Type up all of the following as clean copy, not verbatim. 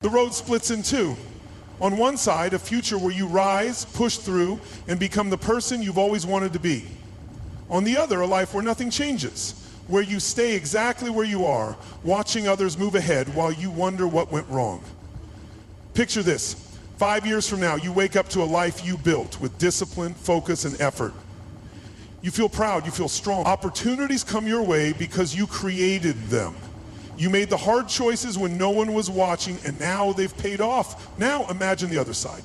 The road splits in two. On one side, a future where you rise, push through, and become the person you've always wanted to be. On the other, a life where nothing changes, where you stay exactly where you are, watching others move ahead while you wonder what went wrong. Picture this. 5 years from now, you wake up to a life you built with discipline, focus, and effort. You feel proud, you feel strong. Opportunities come your way because you created them. You made the hard choices when no one was watching, and now they've paid off. Now imagine the other side.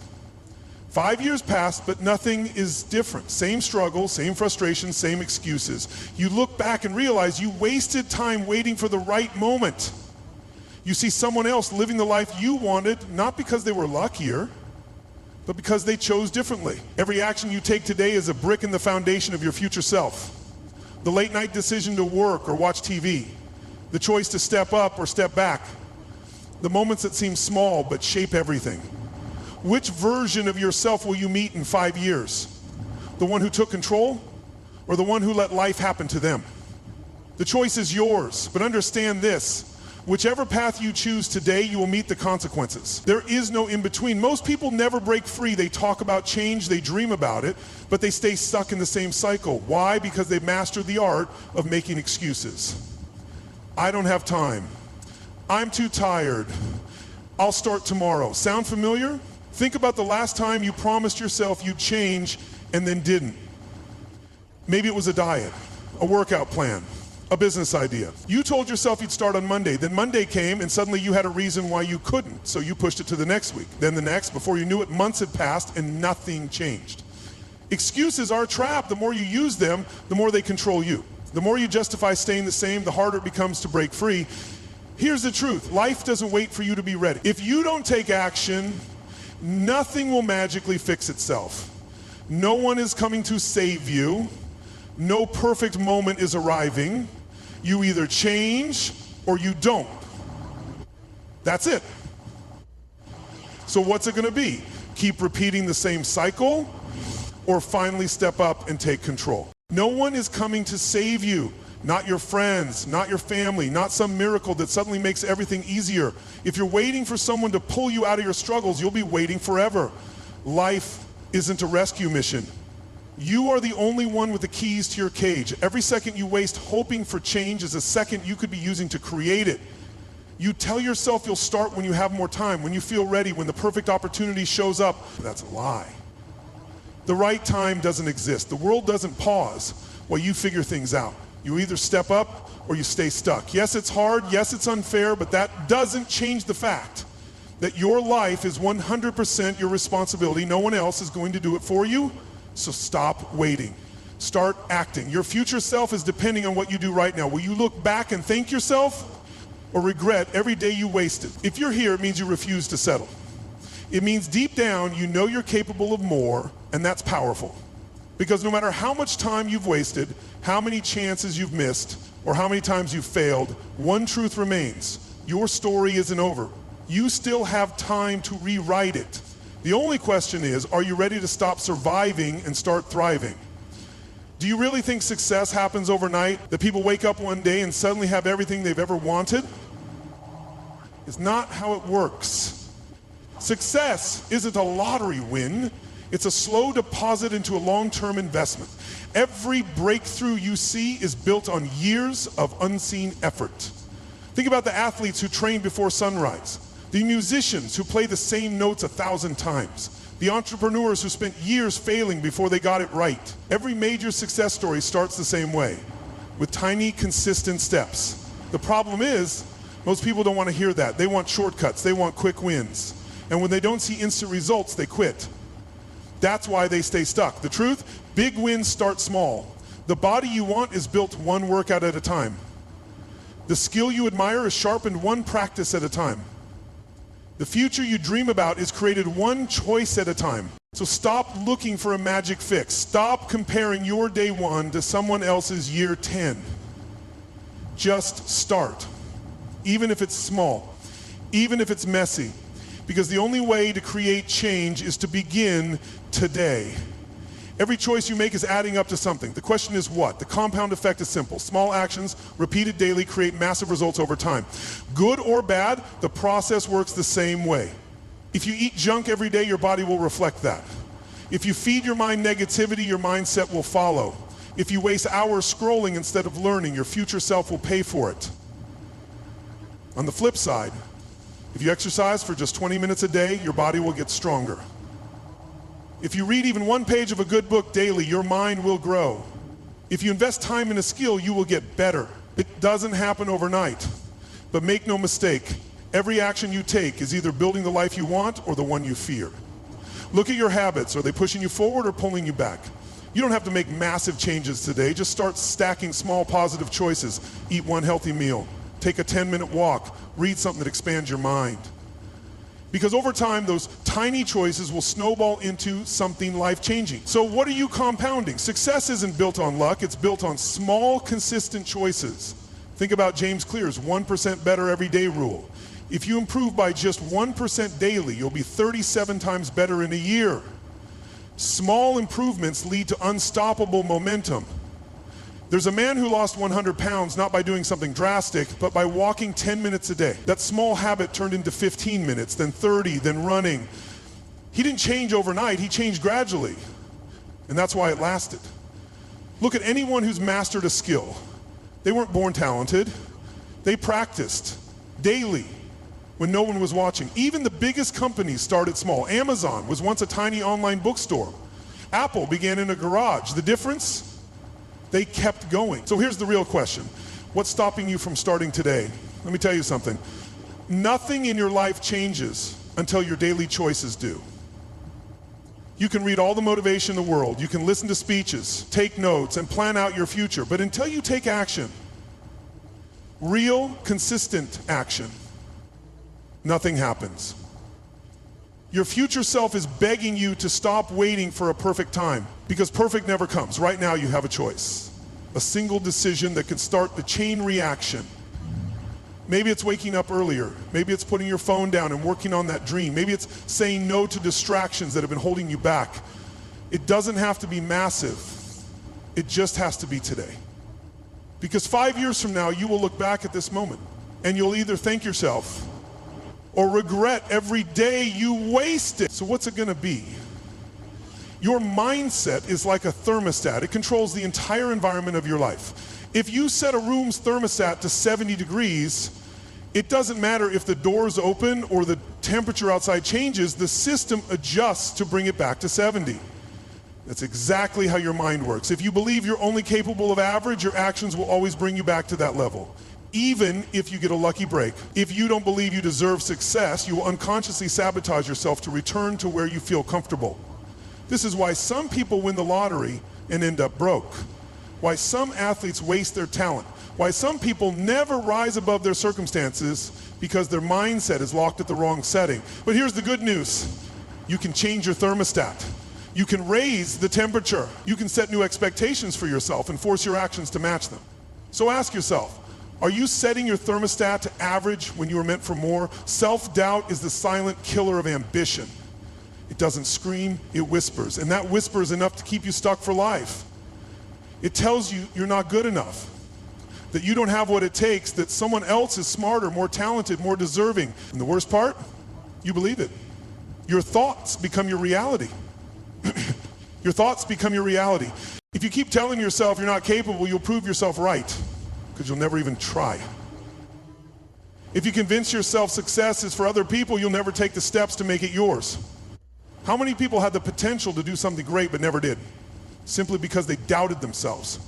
5 years passed, but nothing is different. Same struggle, same frustration, same excuses. You look back and realize you wasted time waiting for the right moment. You see someone else living the life you wanted, not because they were luckier, but because they chose differently. Every action you take today is a brick in the foundation of your future self. The late night decision to work or watch TV, the choice to step up or step back, the moments that seem small but shape everything. Which version of yourself will you meet in 5 years? The one who took control, or the one who let life happen to them? The choice is yours, but understand this. Whichever path you choose today, you will meet the consequences. There is no in-between. Most people never break free. They talk about change, they dream about it, but they stay stuck in the same cycle. Why? Because they've mastered the art of making excuses. I don't have time. I'm too tired. I'll start tomorrow. Sound familiar? Think about the last time you promised yourself you'd change and then didn't. Maybe it was a diet, a workout plan, a business idea. You told yourself you'd start on Monday, then Monday came and suddenly you had a reason why you couldn't, so you pushed it to the next week, then the next. Before you knew it, months had passed and nothing changed. Excuses are a trap. The more you use them, the more they control you. The more you justify staying the same, the harder it becomes to break free. Here's the truth. Life doesn't wait for you to be ready. If you don't take action, nothing will magically fix itself. No one is coming to save you. No perfect moment is arriving. You either change or you don't. That's it. So what's it going to be? Keep repeating the same cycle, or finally step up and take control? No one is coming to save you. Not your friends, not your family, not some miracle that suddenly makes everything easier. If you're waiting for someone to pull you out of your struggles, you'll be waiting forever. Life isn't a rescue mission. You are the only one with the keys to your cage. Every second you waste hoping for change is a second you could be using to create it. You tell yourself you'll start when you have more time, when you feel ready, when the perfect opportunity shows up. That's a lie. The right time doesn't exist. The world doesn't pause while you figure things out. You either step up or you stay stuck. Yes, it's hard. Yes, it's unfair, but that doesn't change the fact that your life is 100% your responsibility. No one else is going to do it for you. So stop waiting. Start acting. Your future self is depending on what you do right now. Will you look back and thank yourself, or regret every day you wasted? If you're here, it means you refuse to settle. It means deep down you know you're capable of more, and that's powerful. Because no matter how much time you've wasted, how many chances you've missed, or how many times you've failed, one truth remains. Your story isn't over. You still have time to rewrite it. The only question is, are you ready to stop surviving and start thriving? Do you really think success happens overnight? That people wake up one day and suddenly have everything they've ever wanted? It's not how it works. Success isn't a lottery win. It's a slow deposit into a long-term investment. Every breakthrough you see is built on years of unseen effort. Think about the athletes who train before sunrise, the musicians who play the same notes 1,000 times, the entrepreneurs who spent years failing before they got it right. Every major success story starts the same way, with tiny, consistent steps. The problem is, most people don't want to hear that. They want shortcuts. They want quick wins. And when they don't see instant results, they quit. That's why they stay stuck. The truth, big wins start small. The body you want is built one workout at a time. The skill you admire is sharpened one practice at a time. The future you dream about is created one choice at a time. So stop looking for a magic fix. Stop comparing your day one to someone else's year 10. Just start. Even if it's small, even if it's messy. Because the only way to create change is to begin today. Every choice you make is adding up to something. The question is what? The compound effect is simple. Small actions, repeated daily, create massive results over time. Good or bad, the process works the same way. If you eat junk every day, your body will reflect that. If you feed your mind negativity, your mindset will follow. If you waste hours scrolling instead of learning, your future self will pay for it. On the flip side, if you exercise for just 20 minutes a day, your body will get stronger. If you read even one page of a good book daily, your mind will grow. If you invest time in a skill, you will get better. It doesn't happen overnight. But make no mistake, every action you take is either building the life you want or the one you fear. Look at your habits. Are they pushing you forward or pulling you back? You don't have to make massive changes today. Just start stacking small positive choices. Eat one healthy meal. Take a 10-minute walk. Read something that expands your mind. Because over time, those tiny choices will snowball into something life-changing. So what are you compounding? Success isn't built on luck, it's built on small, consistent choices. Think about James Clear's 1% better every day rule. If you improve by just 1% daily, you'll be 37 times better in a year. Small improvements lead to unstoppable momentum. There's a man who lost 100 pounds not by doing something drastic, but by walking 10 minutes a day. That small habit turned into 15 minutes, then 30, then running. He didn't change overnight, he changed gradually. And that's why it lasted. Look at anyone who's mastered a skill. They weren't born talented. They practiced daily when no one was watching. Even the biggest companies started small. Amazon was once a tiny online bookstore. Apple began in a garage. The difference? They kept going. So here's the real question. What's stopping you from starting today? Let me tell you something. Nothing in your life changes until your daily choices do. You can read all the motivation in the world. You can listen to speeches, take notes, and plan out your future. But until you take action, real, consistent action, nothing happens. Your future self is begging you to stop waiting for a perfect time, because perfect never comes. Right now you have a choice. A single decision that can start the chain reaction. Maybe it's waking up earlier. Maybe it's putting your phone down and working on that dream. Maybe it's saying no to distractions that have been holding you back. It doesn't have to be massive. It just has to be today. Because 5 years from now, you will look back at this moment and you'll either thank yourself or regret every day you wasted. So what's it gonna be? Your mindset is like a thermostat. It controls the entire environment of your life. If you set a room's thermostat to 70 degrees, it doesn't matter if the door's open or the temperature outside changes, the system adjusts to bring it back to 70. That's exactly how your mind works. If you believe you're only capable of average, your actions will always bring you back to that level, even if you get a lucky break. If you don't believe you deserve success, you will unconsciously sabotage yourself to return to where you feel comfortable. This is why some people win the lottery and end up broke. Why some athletes waste their talent. Why some people never rise above their circumstances, because their mindset is locked at the wrong setting. But here's the good news. You can change your thermostat. You can raise the temperature. You can set new expectations for yourself and force your actions to match them. So ask yourself, are you setting your thermostat to average when you were meant for more? Self-doubt is the silent killer of ambition. It doesn't scream, it whispers. And that whisper is enough to keep you stuck for life. It tells you you're not good enough, that you don't have what it takes, that someone else is smarter, more talented, more deserving. And the worst part, you believe it. Your thoughts become your reality. Your thoughts become your reality. If you keep telling yourself you're not capable, you'll prove yourself right, because you'll never even try. If you convince yourself success is for other people, you'll never take the steps to make it yours. How many people had the potential to do something great but never did? Simply because they doubted themselves.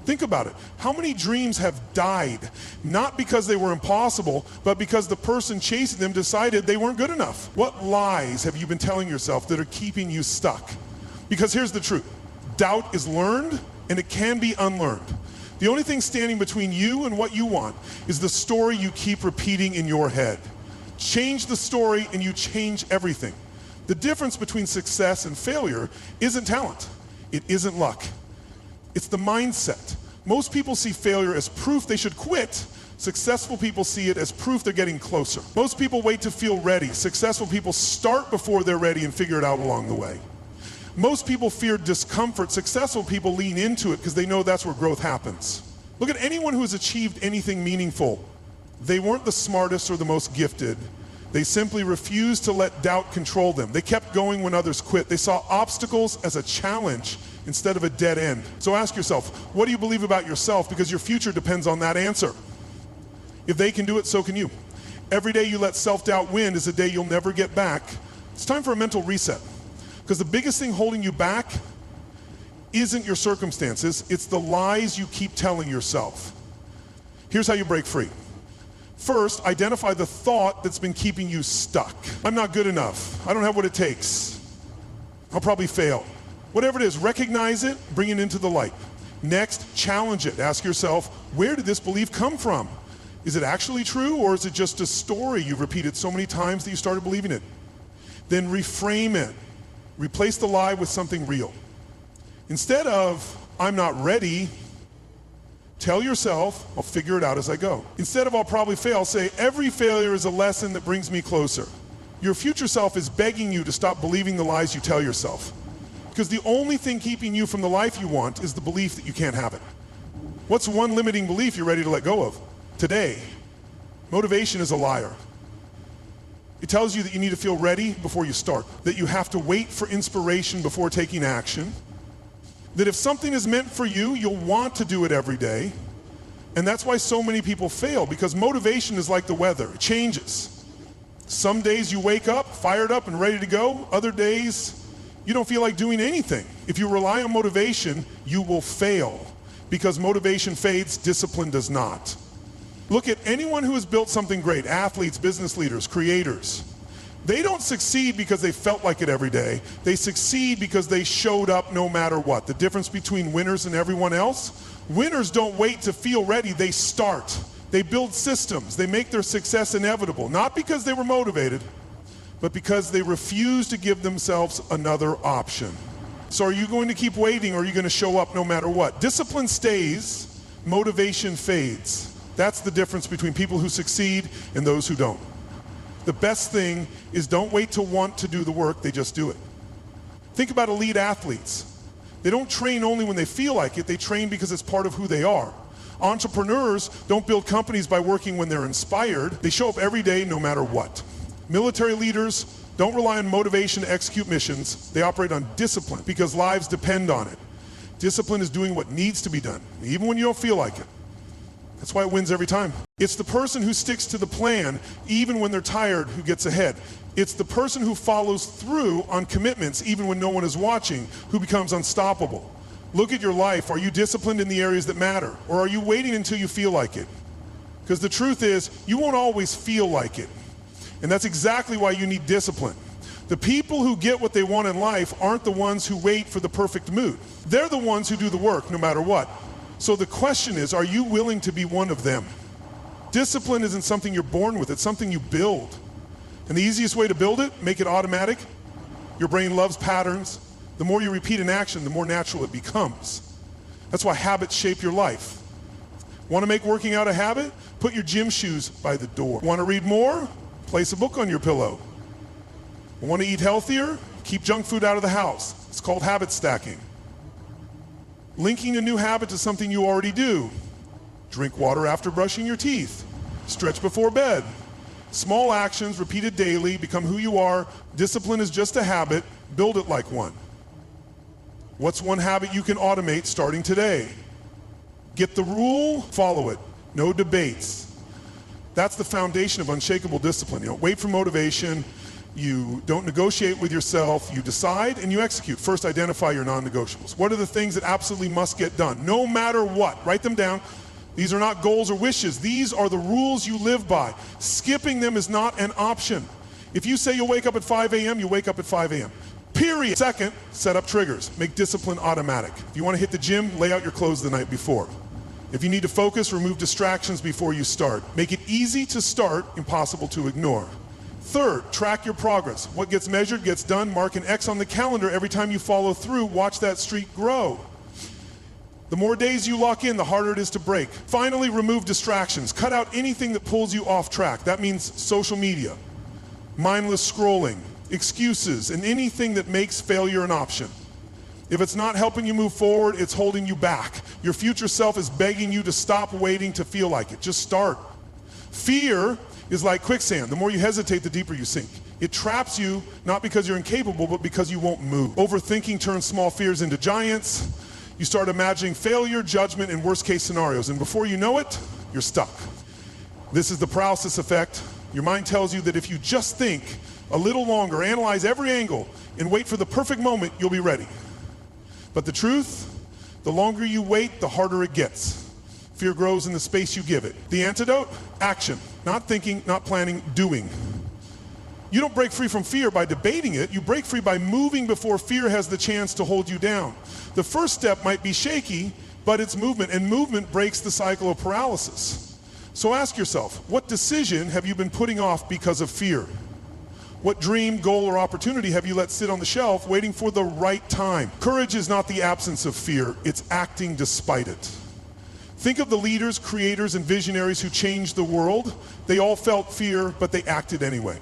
Think about it. How many dreams have died, not because they were impossible, but because the person chasing them decided they weren't good enough? What lies have you been telling yourself that are keeping you stuck? Because here's the truth. Doubt is learned, and it can be unlearned. The only thing standing between you and what you want is the story you keep repeating in your head. Change the story and you change everything. The difference between success and failure isn't talent. It isn't luck. It's the mindset. Most people see failure as proof they should quit. Successful people see it as proof they're getting closer. Most people wait to feel ready. Successful people start before they're ready and figure it out along the way. Most people fear discomfort. Successful people lean into it because they know that's where growth happens. Look at anyone who has achieved anything meaningful. They weren't the smartest or the most gifted. They simply refused to let doubt control them. They kept going when others quit. They saw obstacles as a challenge instead of a dead end. So ask yourself, what do you believe about yourself? Because your future depends on that answer. If they can do it, so can you. Every day you let self-doubt win is a day you'll never get back. It's time for a mental reset. Because the biggest thing holding you back isn't your circumstances, it's the lies you keep telling yourself. Here's how you break free. First, identify the thought that's been keeping you stuck. I'm not good enough. I don't have what it takes. I'll probably fail. Whatever it is, recognize it, bring it into the light. Next, challenge it. Ask yourself, where did this belief come from? Is it actually true, or is it just a story you've repeated so many times that you started believing it? Then reframe it. Replace the lie with something real. Instead of, I'm not ready, tell yourself, I'll figure it out as I go. Instead of I'll probably fail, say, every failure is a lesson that brings me closer. Your future self is begging you to stop believing the lies you tell yourself. Because the only thing keeping you from the life you want is the belief that you can't have it. What's one limiting belief you're ready to let go of? Today, motivation is a liar. It tells you that you need to feel ready before you start, that you have to wait for inspiration before taking action, that if something is meant for you, you'll want to do it every day. And that's why so many people fail, because motivation is like the weather. It changes. Some days you wake up fired up and ready to go. Other days you don't feel like doing anything. If you rely on motivation, you will fail, because motivation fades, discipline does not. Look at anyone who has built something great, athletes, business leaders, creators. They don't succeed because they felt like it every day. They succeed because they showed up no matter what. The difference between winners and everyone else? Winners don't wait to feel ready, they start. They build systems, they make their success inevitable, not because they were motivated, but because they refuse to give themselves another option. So are you going to keep waiting, or are you going to show up no matter what? Discipline stays, motivation fades. That's the difference between people who succeed and those who don't. The best thing is don't wait to want to do the work, they just do it. Think about elite athletes. They don't train only when they feel like it, they train because it's part of who they are. Entrepreneurs don't build companies by working when they're inspired, they show up every day no matter what. Military leaders don't rely on motivation to execute missions, they operate on discipline because lives depend on it. Discipline is doing what needs to be done, even when you don't feel like it. That's why it wins every time. It's the person who sticks to the plan, even when they're tired, who gets ahead. It's the person who follows through on commitments, even when no one is watching, who becomes unstoppable. Look at your life. Are you disciplined in the areas that matter? Or are you waiting until you feel like it? Because the truth is, you won't always feel like it. And that's exactly why you need discipline. The people who get what they want in life aren't the ones who wait for the perfect mood. They're the ones who do the work, no matter what. So the question is, are you willing to be one of them? Discipline isn't something you're born with, it's something you build. And the easiest way to build it, make it automatic. Your brain loves patterns. The more you repeat an action, the more natural it becomes. That's why habits shape your life. Want to make working out a habit? Put your gym shoes by the door. Want to read more? Place a book on your pillow. Want to eat healthier? Keep junk food out of the house. It's called habit stacking. Linking a new habit to something you already do. Drink water after brushing your teeth. Stretch before bed. Small actions repeated daily become who you are. Discipline is just a habit. Build it like one. What's one habit you can automate starting today? Get the rule, follow it. No debates. That's the foundation of unshakable discipline. You don't wait for motivation. You don't negotiate with yourself, you decide and you execute. First, identify your non-negotiables. What are the things that absolutely must get done, no matter what? Write them down. These are not goals or wishes. These are the rules you live by. Skipping them is not an option. If you say you'll wake up at 5 a.m., you wake up at 5 a.m. Period. Second, set up triggers. Make discipline automatic. If you want to hit the gym, lay out your clothes the night before. If you need to focus, remove distractions before you start. Make it easy to start, impossible to ignore. Third, track your progress. What gets measured gets done. Mark an X on the calendar every time you follow through. Watch that streak grow. The more days you lock in, the harder it is to break. Finally, remove distractions. Cut out anything that pulls you off track. That means social media, mindless scrolling, excuses, and anything that makes failure an option. If it's not helping you move forward, it's holding you back. Your future self is begging you to stop waiting to feel like it. Just start. Fear is like quicksand. The more you hesitate, the deeper you sink. It traps you, not because you're incapable, but because you won't move. Overthinking turns small fears into giants. You start imagining failure, judgment, and worst case scenarios. And before you know it, you're stuck. This is the paralysis effect. Your mind tells you that if you just think a little longer, analyze every angle, and wait for the perfect moment, you'll be ready. But the truth, the longer you wait, the harder it gets. Fear grows in the space you give it. The antidote? Action. Not thinking, not planning, doing. You don't break free from fear by debating it. You break free by moving before fear has the chance to hold you down. The first step might be shaky, but it's movement, and movement breaks the cycle of paralysis. So ask yourself, what decision have you been putting off because of fear? What dream, goal, or opportunity have you let sit on the shelf waiting for the right time? Courage is not the absence of fear, it's acting despite it. Think of the leaders, creators, and visionaries who changed the world. They all felt fear, but they acted anyway.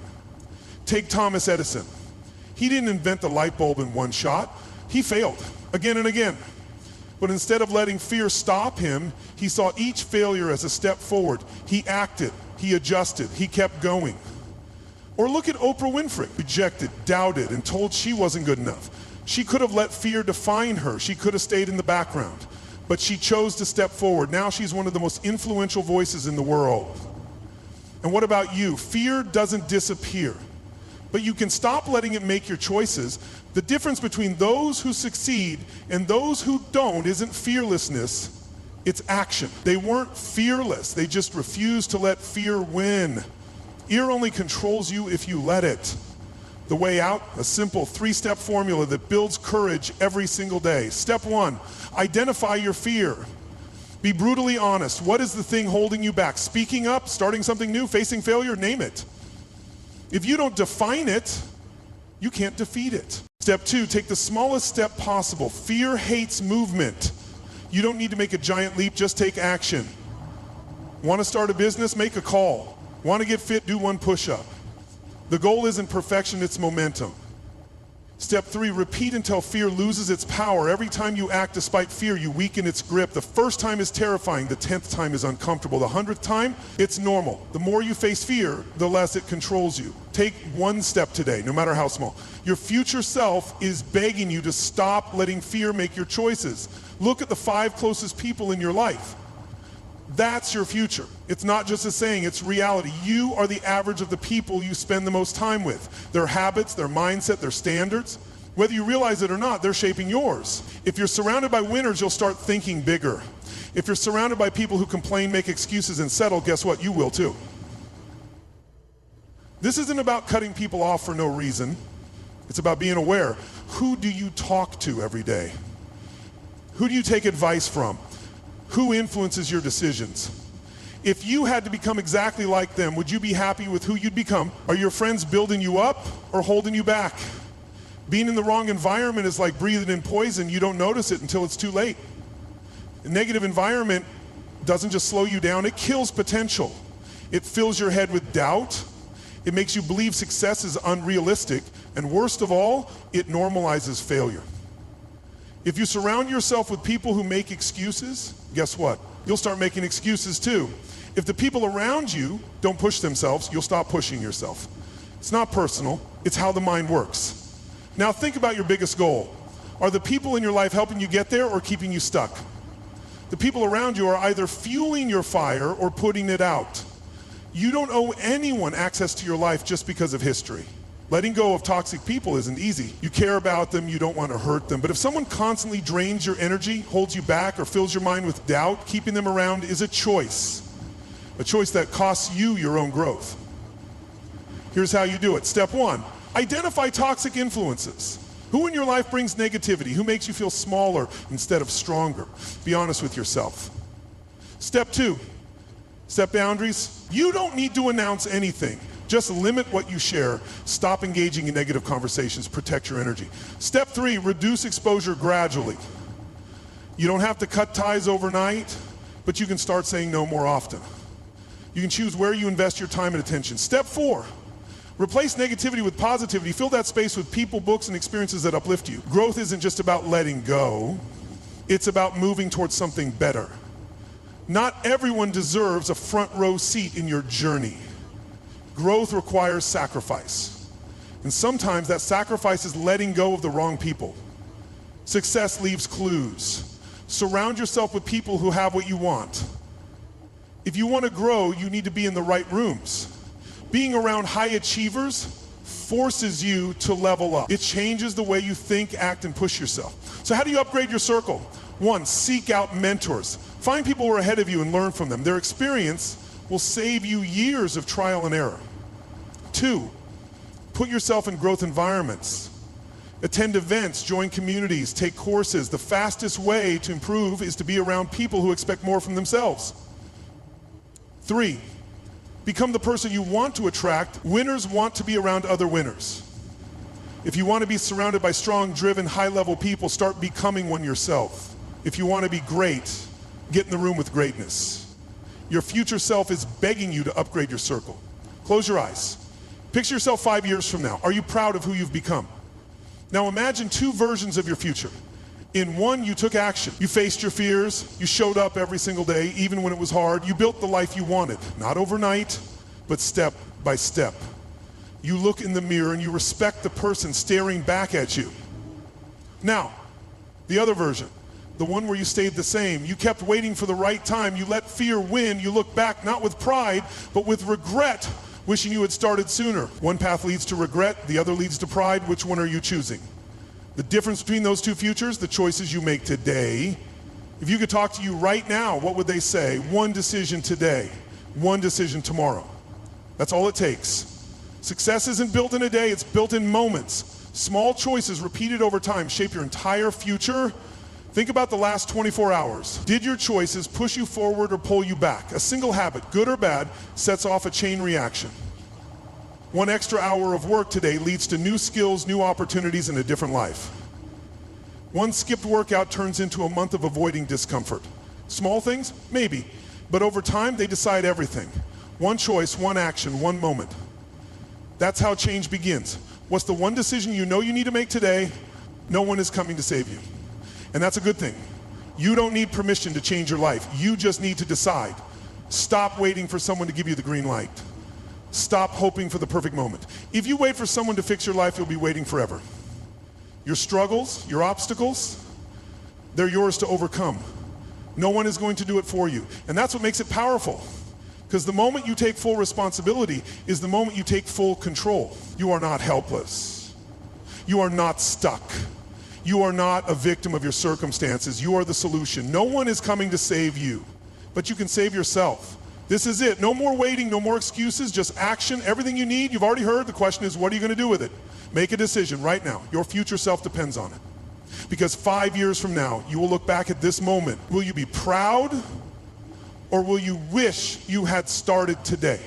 Take Thomas Edison. He didn't invent the light bulb in one shot. He failed again and again. But instead of letting fear stop him, he saw each failure as a step forward. He acted, he adjusted, he kept going. Or look at Oprah Winfrey, rejected, doubted, and told she wasn't good enough. She could have let fear define her. She could have stayed in the background. But she chose to step forward. Now she's one of the most influential voices in the world. And what about you? Fear doesn't disappear, but you can stop letting it make your choices. The difference between those who succeed and those who don't isn't fearlessness, it's action. They weren't fearless, they just refused to let fear win. Fear only controls you if you let it. The way out, a simple 3-step formula that builds courage every single day. Step 1, identify your fear. Be brutally honest. What is the thing holding you back? Speaking up, starting something new, facing failure, name it. If you don't define it, you can't defeat it. Step 2, take the smallest step possible. Fear hates movement. You don't need to make a giant leap, just take action. Want to start a business? Make a call. Want to get fit? Do 1 push-up. The goal isn't perfection, it's momentum. Step 3, repeat until fear loses its power. Every time you act despite fear, you weaken its grip. The first time is terrifying, the 10th time is uncomfortable. The 100th time, it's normal. The more you face fear, the less it controls you. Take 1 step today, no matter how small. Your future self is begging you to stop letting fear make your choices. Look at the 5 closest people in your life. That's your future. It's not just a saying, it's reality. You are the average of the people you spend the most time with. Their habits, their mindset, their standards. Whether you realize it or not, they're shaping yours. If you're surrounded by winners, you'll start thinking bigger. If you're surrounded by people who complain, make excuses, and settle, guess what? You will too. This isn't about cutting people off for no reason. It's about being aware. Who do you talk to every day? Who do you take advice from? Who influences your decisions? If you had to become exactly like them, would you be happy with who you'd become? Are your friends building you up or holding you back? Being in the wrong environment is like breathing in poison. You don't notice it until it's too late. A negative environment doesn't just slow you down, it kills potential. It fills your head with doubt. It makes you believe success is unrealistic. And worst of all, it normalizes failure. If you surround yourself with people who make excuses, guess what? You'll start making excuses too. If the people around you don't push themselves, you'll stop pushing yourself. It's not personal, it's how the mind works. Now think about your biggest goal. Are the people in your life helping you get there or keeping you stuck? The people around you are either fueling your fire or putting it out. You don't owe anyone access to your life just because of history. Letting go of toxic people isn't easy. You care about them, you don't want to hurt them. But if someone constantly drains your energy, holds you back, or fills your mind with doubt, keeping them around is a choice. A choice that costs you your own growth. Here's how you do it. Step 1, identify toxic influences. Who in your life brings negativity? Who makes you feel smaller instead of stronger? Be honest with yourself. Step 2, set boundaries. You don't need to announce anything. Just limit what you share. Stop engaging in negative conversations. Protect your energy. Step 3, reduce exposure gradually. You don't have to cut ties overnight, but you can start saying no more often. You can choose where you invest your time and attention. Step 4, Replace negativity with positivity. Fill that space with people, books, and experiences that uplift you. Growth isn't just about letting go. It's about moving towards something better. Not everyone deserves a front row seat in your journey. Growth requires sacrifice. And sometimes that sacrifice is letting go of the wrong people. Success leaves clues. Surround yourself with people who have what you want. If you want to grow, you need to be in the right rooms. Being around high achievers forces you to level up. It changes the way you think, act, and push yourself. So how do you upgrade your circle? 1, seek out mentors. Find people who are ahead of you and learn from them. Their experience will save you years of trial and error. 2, put yourself in growth environments. Attend events, join communities, take courses. The fastest way to improve is to be around people who expect more from themselves. 3, become the person you want to attract. Winners want to be around other winners. If you want to be surrounded by strong, driven, high-level people, start becoming one yourself. If you want to be great, get in the room with greatness. Your future self is begging you to upgrade your circle. Close your eyes. Picture yourself 5 years from now. Are you proud of who you've become? Now imagine 2 versions of your future. In one, you took action. You faced your fears. You showed up every single day, even when it was hard. You built the life you wanted, not overnight, but step by step. You look in the mirror and you respect the person staring back at you. Now, the other version, the one where you stayed the same. You kept waiting for the right time. You let fear win. You look back not with pride, but with regret, wishing you had started sooner. One path leads to regret, the other leads to pride. Which one are you choosing? The difference between those 2 futures, the choices you make today. If you could talk to you right now, what would they say? 1 decision today, 1 decision tomorrow. That's all it takes. Success isn't built in a day, it's built in moments. Small choices repeated over time shape your entire future. Think about the last 24 hours. Did your choices push you forward or pull you back? A single habit, good or bad, sets off a chain reaction. 1 extra hour of work today leads to new skills, new opportunities, and a different life. 1 skipped workout turns into a month of avoiding discomfort. Small things? Maybe. But over time, they decide everything. 1 choice, 1 action, 1 moment. That's how change begins. What's the 1 decision you know you need to make today? No one is coming to save you. And that's a good thing. You don't need permission to change your life. You just need to decide. Stop waiting for someone to give you the green light. Stop hoping for the perfect moment. If you wait for someone to fix your life, you'll be waiting forever. Your struggles, your obstacles, they're yours to overcome. No one is going to do it for you. And that's what makes it powerful. Because the moment you take full responsibility is the moment you take full control. You are not helpless. You are not stuck. You are not a victim of your circumstances. You are the solution. No one is coming to save you, but you can save yourself. This is it. No more waiting, no more excuses, just action. Everything you need, you've already heard. The question is, what are you going to do with it? Make a decision right now. Your future self depends on it. Because 5 years from now, you will look back at this moment. Will you be proud, or will you wish you had started today?